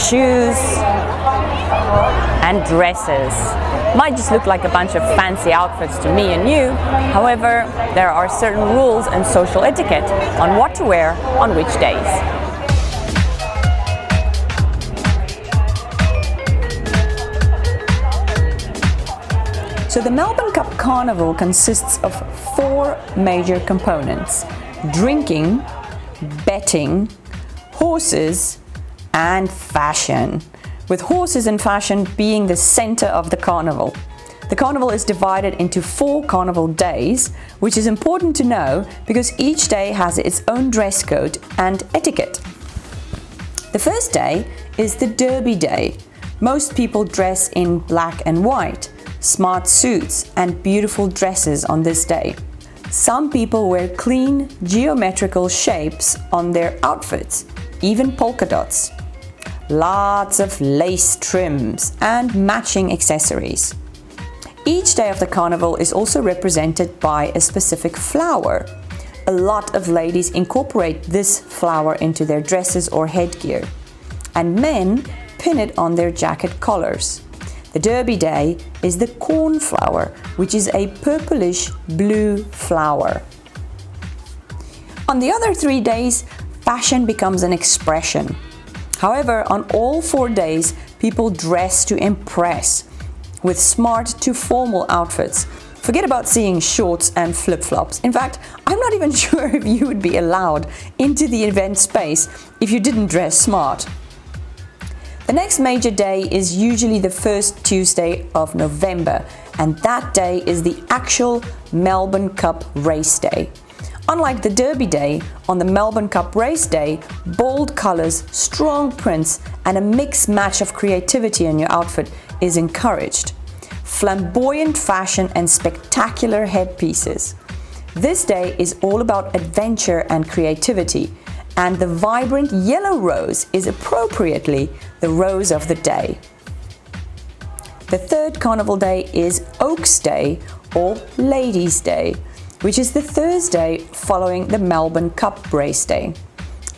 shoes, and dresses. Might just look like a bunch of fancy outfits to me and you. However, there are certain rules and social etiquette on what to wear on which days. So the Melbourne Cup Carnival consists of 4 major components: drinking, betting, horses, and fashion, with horses and fashion being the center of the carnival. The carnival is divided into 4 carnival days, which is important to know because each day has its own dress code and etiquette. The first day is the Derby Day. Most people dress in black and white, smart suits and beautiful dresses on this day. Some people wear clean geometrical shapes on their outfits, even polka dots. Lots of lace trims and matching accessories. Each day of the carnival is also represented by a specific flower. A lot of ladies incorporate this flower into their dresses or headgear, and men pin it on their jacket collars. The Derby Day is the cornflower, which is a purplish blue flower. On the other 3 days, fashion becomes an expression. However, on all 4 days, people dress to impress, with smart to formal outfits. Forget about seeing shorts and flip-flops. In fact, I'm not even sure if you would be allowed into the event space if you didn't dress smart. The next major day is usually the first Tuesday of November, and that day is the actual Melbourne Cup race day. Unlike the Derby Day, on the Melbourne Cup race day, bold colors, strong prints, and a mix match of creativity in your outfit is encouraged. Flamboyant fashion and spectacular headpieces. This day is all about adventure and creativity, and the vibrant yellow rose is appropriately the rose of the day. The third carnival day is Oaks Day or Ladies' Day, which is the Thursday following the Melbourne Cup race day.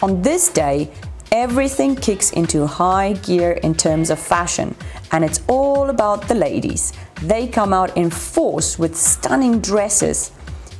On this day, everything kicks into high gear in terms of fashion, and it's all about the ladies. They come out in force with stunning dresses,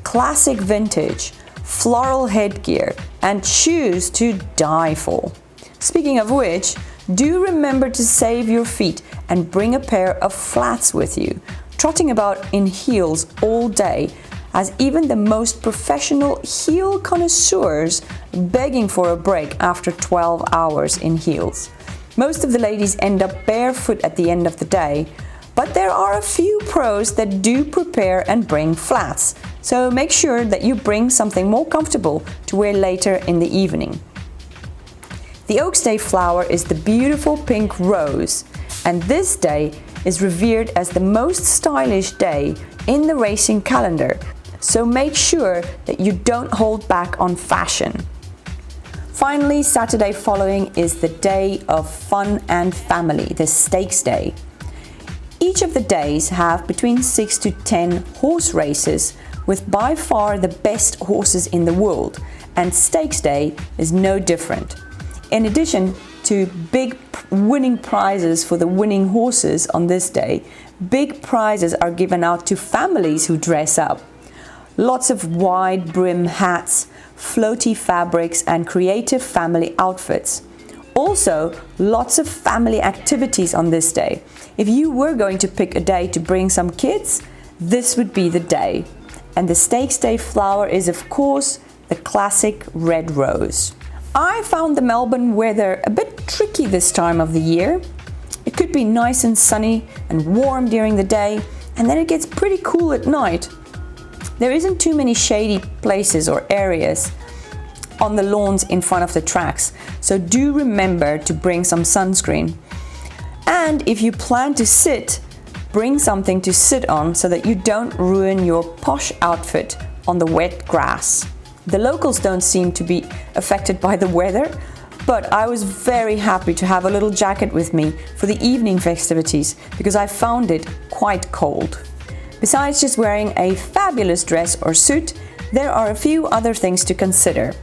classic vintage, floral headgear, and shoes to die for. Speaking of which, do remember to save your feet and bring a pair of flats with you. Trotting about in heels all day has even the most professional heel connoisseurs begging for a break after 12 hours in heels. Most of the ladies end up barefoot at the end of the day, but there are a few pros that do prepare and bring flats, so make sure that you bring something more comfortable to wear later in the evening. The Oaks Day flower is the beautiful pink rose, and this day is revered as the most stylish day in the racing calendar, so make sure that you don't hold back on fashion. Finally, Saturday following is the day of fun and family, the Stakes Day. Each of the days have between 6 to 10 horse races with by far the best horses in the world, and Stakes Day is no different. In addition to big winning prizes for the winning horses on this day, big prizes are given out to families who dress up. Lots of wide brim hats, floaty fabrics, and creative family outfits. Also, lots of family activities on this day. If you were going to pick a day to bring some kids, this would be the day. And the Stakes Day flower is, of course, the classic red rose. I found the Melbourne weather a bit tricky this time of the year. It could be nice and sunny and warm during the day, and then it gets pretty cool at night. There isn't too many shady places or areas on the lawns in front of the tracks, so do remember to bring some sunscreen. And if you plan to sit, bring something to sit on so that you don't ruin your posh outfit on the wet grass. The locals don't seem to be affected by the weather, but I was very happy to have a little jacket with me for the evening festivities because I found it quite cold. Besides just wearing a fabulous dress or suit, there are a few other things to consider.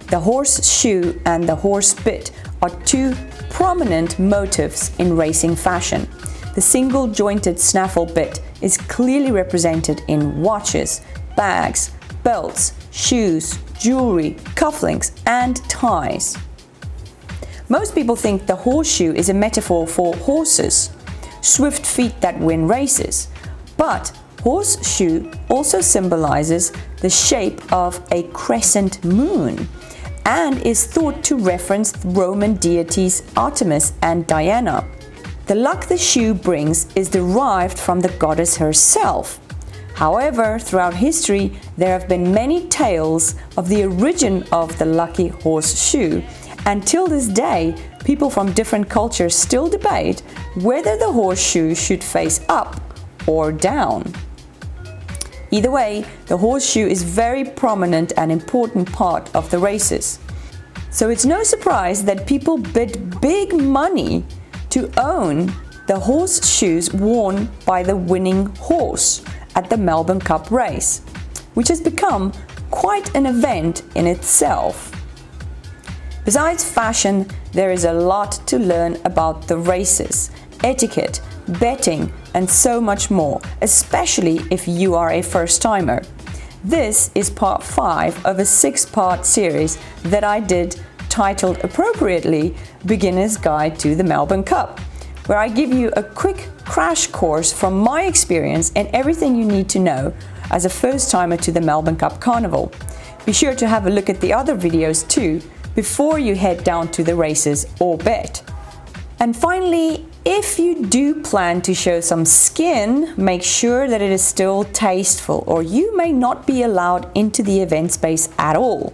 The horseshoe and the horse bit are two prominent motifs in racing fashion. The single-jointed snaffle bit is clearly represented in watches, bags, belts, shoes, jewelry, cufflinks, and ties. Most people think the horseshoe is a metaphor for horses, swift feet that win races, but horseshoe also symbolizes the shape of a crescent moon and is thought to reference the Roman deities Artemis and Diana. The luck the shoe brings is derived from the goddess herself. However, throughout history, there have been many tales of the origin of the lucky horseshoe, and till this day, people from different cultures still debate whether the horseshoe should face up or down. Either way, the horseshoe is very prominent and important part of the races. So it's no surprise that people bid big money to own the horseshoes worn by the winning horse at the Melbourne Cup race, which has become quite an event in itself. Besides fashion, there is a lot to learn about the races, etiquette, betting, and so much more, especially if you are a first-timer. This is part 5 of a 6-part series that I did titled appropriately Beginner's Guide to the Melbourne Cup, where I give you a quick crash course from my experience and everything you need to know as a first-timer to the Melbourne Cup Carnival. Be sure to have a look at the other videos too before you head down to the races or bet. And finally, if you do plan to show some skin, make sure that it is still tasteful, or you may not be allowed into the event space at all.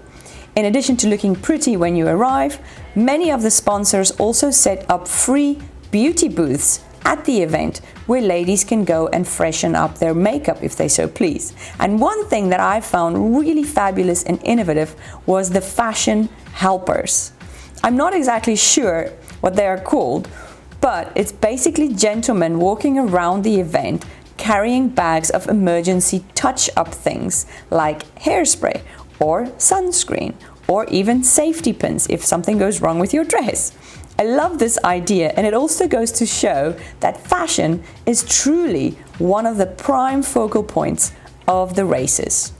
In addition to looking pretty when you arrive, many of the sponsors also set up free beauty booths at the event where ladies can go and freshen up their makeup if they so please. And one thing that I found really fabulous and innovative was the fashion helpers. I'm not exactly sure what they are called, but it's basically gentlemen walking around the event carrying bags of emergency touch-up things like hairspray or sunscreen or even safety pins if something goes wrong with your dress. I love this idea, and it also goes to show that fashion is truly one of the prime focal points of the races.